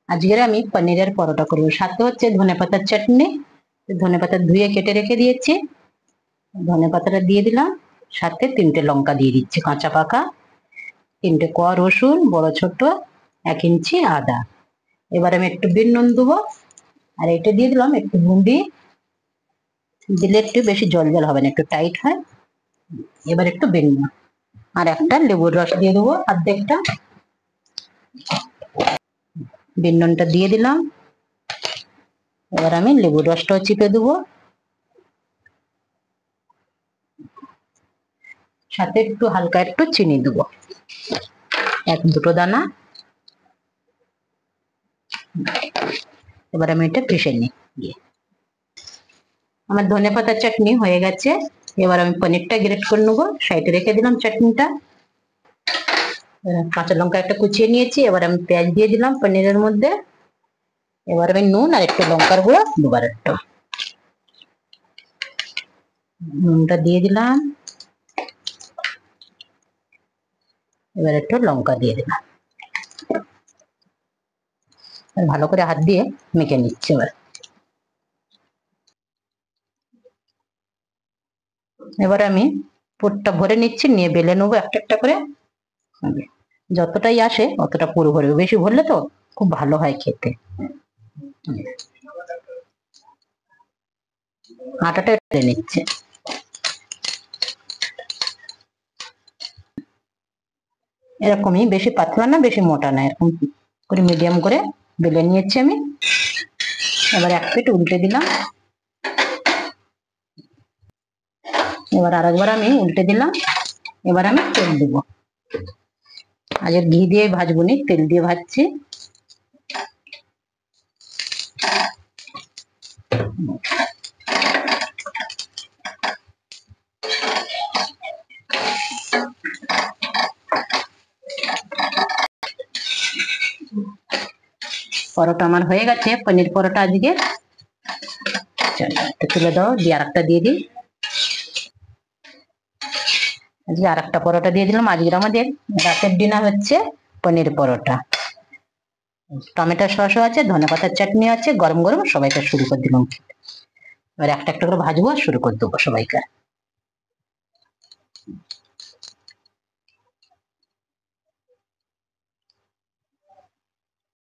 আজকের আমি পনিরের পরোটা করব। সাথে হচ্ছে ধনেপাতার চাটনি। ধনেপাতা ধুয়ে কেটে রেখে দিয়েছি, ধনেপাতাটা দিয়ে দিলাম। সাথে 3টে লঙ্কা দিয়ে দিচ্ছি কাঁচা পাকা, 3টে কোয়া রসুন বড় ছোট, 1 ইঞ্চি আদা। এবার আমি একটু বিট নুন দেবো, আর এটা দিয়ে দিলাম একটু গুঁড়ি, দিলে একটু বেশি জল জল হবে না, একটু টাইট হয়। এবার একটু বিট নুন আর একটা লেবুর রস দিয়ে দেবো অর্ধেকটা। বিট নুনটা দিয়ে দিলাম। এবার আমি লেবুর রসটাও চিপে দেবো, সাথে একটু হালকা একটু চিনি দেবো, 1-2 দানা। এবার আমি এটা পিষে নিই। আমার ধনেপাতার চাটনি হয়ে গেছে। এবার আমি পনিরটা গ্রেট করে নেবো, সাইডে রেখে দিলাম চাটনিটা। কাঁচা লঙ্কা একটা কুচিয়ে নিয়েছি, এবার আমি পেঁয়াজ দিয়ে দিলাম পনিরের মধ্যে। এবার আমি নুন আর একটু লঙ্কার গুঁড়ো দুবার একটু নুনটা দিয়ে দিলাম। এবার একটু লঙ্কা দিয়ে দিলাম, ভালো করে হাত দিয়ে মেখে নিচ্ছি। এবার আমি পুরটা ভরে নিচ্ছি, নিয়ে বেলে নেবো একটা একটা করে। যতটাই আসে অতটা পুরো ভরবে, বেশি ভরলে তো খুব ভালো হয় খেতে। আটাটা টেনে নিচ্ছে। এরকমই, বেশি পাতলা না বেশি মোটা না, এরকম করে মিডিয়াম করে বেলে নিয়েছি আমি। এবার এক পিঠ উল্টে দিলাম, এবার আরেকবার আমি উল্টে দিলাম। এবার আমি তেল দেব, আজ ঘি দিয়ে ভাজবো নি, তেল দিয়ে ভাজছি। পরোটা আমার হয়ে গেছে, পনির পরোটা আজকে। তুলে দাও, দিয়ে আর একটা দিয়ে দিই। আজকে আর একটা পরোটা দিয়ে দিলাম। আজকের আমাদের রাতের ডিনার হচ্ছে পনির পরোটা। টমেটো সসও আছে, ধনেপাতার চাটনি আছে, গরম গরম সবাইকে শুরু করে দিলাম। এবার একটা একটা করে ভাজবো আর শুরু করে দেবো সবাইকে।